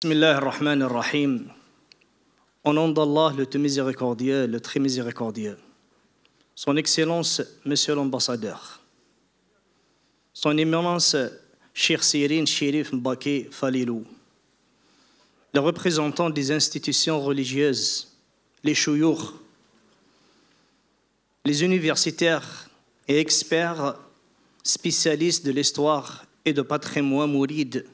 Bismillah ar-Rahman ar-Rahim. Au nom d'Allah, le tout miséricordieux, le très miséricordieux. Son Excellence, Monsieur l'Ambassadeur. Son Éminence, Cheikh Sirine Chérif Mbake Falilou. Les représentants des institutions religieuses, les chouyours, les universitaires et experts spécialistes de l'histoire et de patrimoine mouride,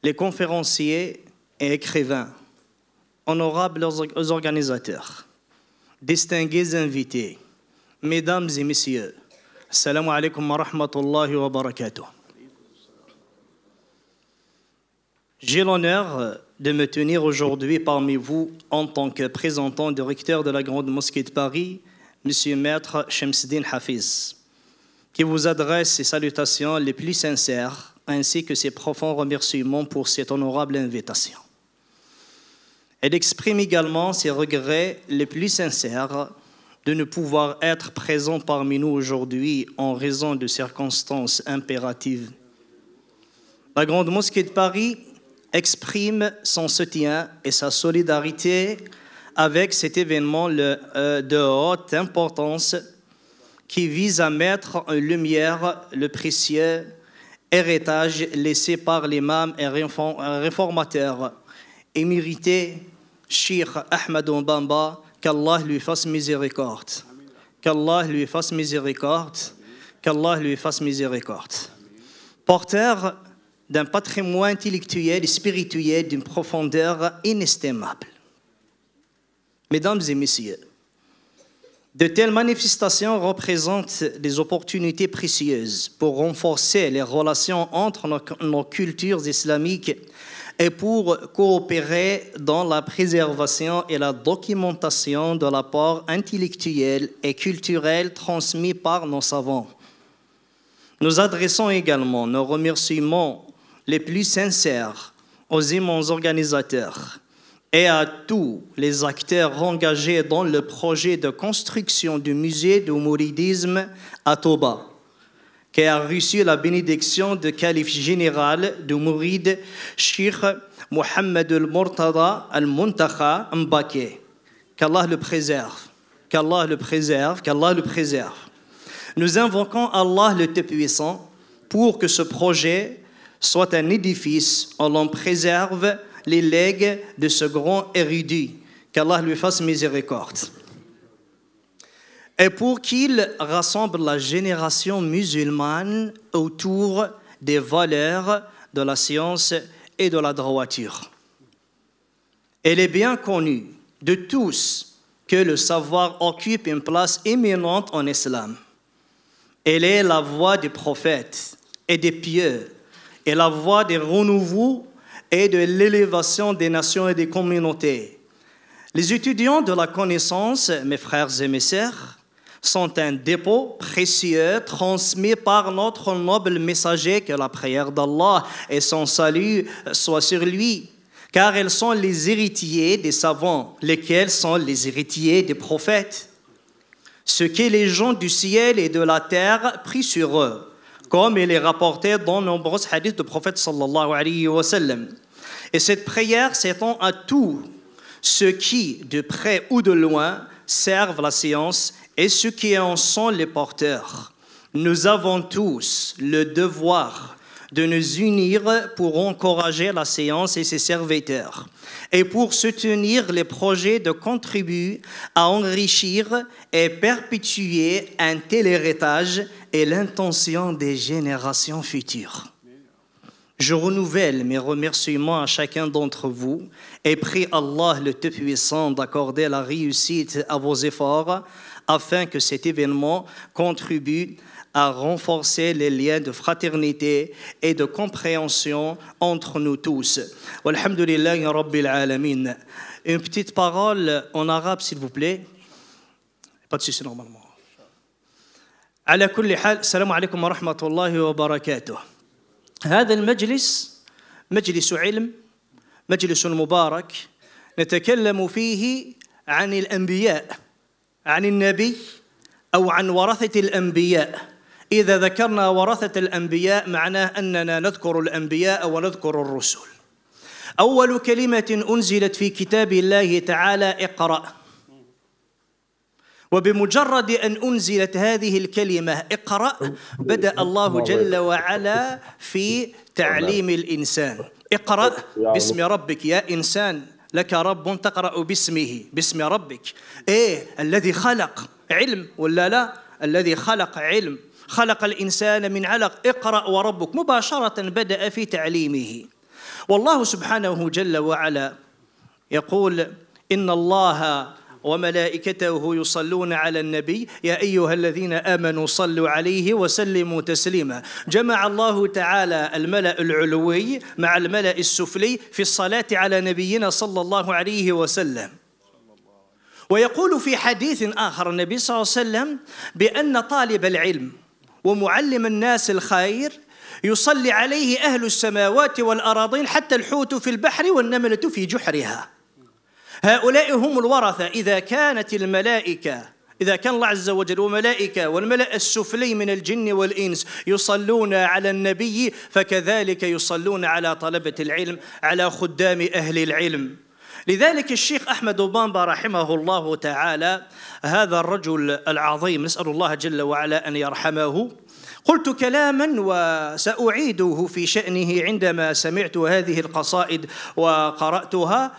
les conférenciers et écrivains, honorables organisateurs, distingués invités, mesdames et messieurs, assalamu alaikum wa rahmatullahi wa barakatuh. J'ai l'honneur de me tenir aujourd'hui parmi vous en tant que représentant directeur de la Grande Mosquée de Paris, Monsieur Maître Shamsuddin Hafiz, qui vous adresse ses salutations les plus sincères ainsi que ses profonds remerciements pour cette honorable invitation. Elle exprime également ses regrets les plus sincères de ne pouvoir être présent parmi nous aujourd'hui en raison de circonstances impératives. La Grande Mosquée de Paris exprime son soutien et sa solidarité avec cet événement de haute importance qui vise à mettre en lumière le précieux héritage laissé par l'imam et réformateur émérité Cheikh Ahmadou Bamba, qu'Allah lui fasse miséricorde. Qu'Allah lui fasse miséricorde. Qu'Allah lui fasse miséricorde. Porteur d'un patrimoine intellectuel et spirituel d'une profondeur inestimable. Mesdames et messieurs, de telles manifestations représentent des opportunités précieuses pour renforcer les relations entre nos cultures islamiques et pour coopérer dans la préservation et la documentation de l'apport intellectuel et culturel transmis par nos savants. Nous adressons également nos remerciements les plus sincères aux immenses organisateurs et à tous les acteurs engagés dans le projet de construction du musée du mouridisme à Touba, qui a reçu la bénédiction du calife général du mouride, Cheikh Mohammed al-Murtada al-Muntakha Mbake. Qu'Allah le préserve, qu'Allah le préserve, qu'Allah le préserve. Nous invoquons Allah le Tout-Puissant pour que ce projet soit un édifice où l'on préserve les legs de ce grand érudit, qu'Allah lui fasse miséricorde. Et pour qu'il rassemble la génération musulmane autour des valeurs de la science et de la droiture. Il est bien connu de tous que le savoir occupe une place éminente en islam. Elle est la voie des prophètes et des pieux, et la voie des renouveaux et de l'élévation des nations et des communautés. Les étudiants de la connaissance, mes frères et mes sœurs, sont un dépôt précieux transmis par notre noble messager, que la prière d'Allah et son salut soient sur lui, car ils sont les héritiers des savants, lesquels sont les héritiers des prophètes. Ce que les gens du ciel et de la terre prient sur eux, comme il est rapporté dans nombreux hadiths du prophète sallallahu alayhi wa sallam. Et cette prière s'étend à tous ceux qui, de près ou de loin, servent la science et ceux qui en sont les porteurs. Nous avons tous le devoir de nous unir pour encourager la science et ses serviteurs et pour soutenir les projets de contribuer à enrichir et perpétuer un tel héritage et l'intention des générations futures. Je renouvelle mes remerciements à chacun d'entre vous et prie Allah le Tout-Puissant d'accorder la réussite à vos efforts afin que cet événement contribue à renforcer les liens de fraternité et de compréhension entre nous tous. Walhamdulillahi Rabbil Alamin. Une petite parole en arabe, s'il vous plaît. Pas de souci normalement. على كل حال السلام عليكم ورحمة الله وبركاته. هذا المجلس مجلس علم، مجلس مبارك نتكلم فيه عن الأنبياء، عن النبي أو عن ورثة الأنبياء. إذا ذكرنا ورثة الأنبياء معناه أننا نذكر الأنبياء ونذكر الرسل. أول كلمة أنزلت في كتاب الله تعالى اقرأ. وبمجرد أن أنزلت هذه الكلمة اقرأ بدأ الله جل وعلا في تعليم الإنسان. اقرأ باسم ربك يا إنسان، لك رب تقرأ باسمه، باسم ربك. إيه الذي خلق علم ولا لا؟ الذي خلق علم، خلق الإنسان من علق. اقرأ وربك مباشرة بدأ في تعليمه. والله سبحانه جل وعلا يقول إن الله وملائكته يصلون على النبي يا أيها الذين آمنوا صلوا عليه وسلموا تسليما. جمع الله تعالى الملأ العلوي مع الملأ السفلي في الصلاة على نبينا صلى الله عليه وسلم. ويقول في حديث آخر النبي صلى الله عليه وسلم بأن طالب العلم ومعلم الناس الخير يصلي عليه أهل السماوات والأراضين حتى الحوت في البحر والنملة في جحرها. هؤلاء هم الورثة. إذا كانت الملائكة، إذا كان الله عز وجل وملائكة والملأ السفلي من الجن والإنس يصلون على النبي، فكذلك يصلون على طلبة العلم، على خدام أهل العلم. لذلك الشيخ أحمد بامبا رحمه الله تعالى، هذا الرجل العظيم نسأل الله جل وعلا أن يرحمه، قلت كلاما وسأعيده في شأنه عندما سمعت هذه القصائد وقرأتها.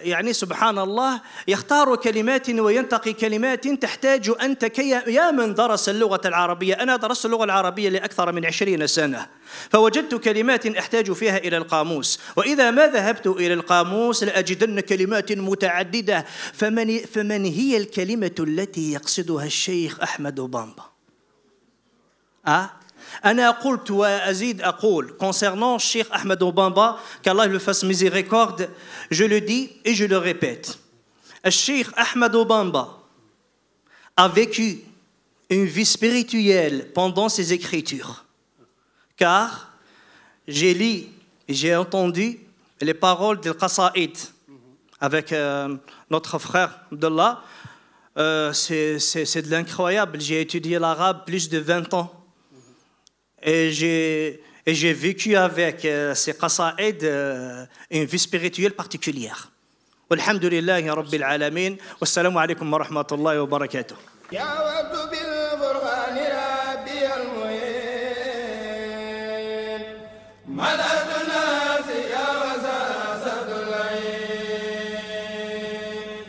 يعني سبحان الله يختار كلمات وينتقي كلمات تحتاج أنت يا من درس اللغة العربية. أنا درست اللغة العربية لأكثر من 20 سنة، فوجدت كلمات أحتاج فيها إلى القاموس، وإذا ما ذهبت إلى القاموس لأجدن كلمات متعددة. فمن هي الكلمة التي يقصدها الشيخ أحمد بامبا؟ أنا قلت وأزيد أقول concernant Cheikh Ahmed Bamba, qu'Allah le fasse miséricorde, je le dis et je le répète. Cheikh Ahmed Bamba a vécu une vie spirituelle pendant ses écritures, car j'ai lu et j'ai entendu les paroles de Qasaïd avec notre frère Abdallah. C'est de l'incroyable. J'ai étudié l'arabe plus de 20 ans. Et j'ai vécu avec ces qasaïd une vie spirituelle particulière. Walhamdulillahi rabbil alamin. Wassalamu alaikum wa rahmatullahi wa barakatuh.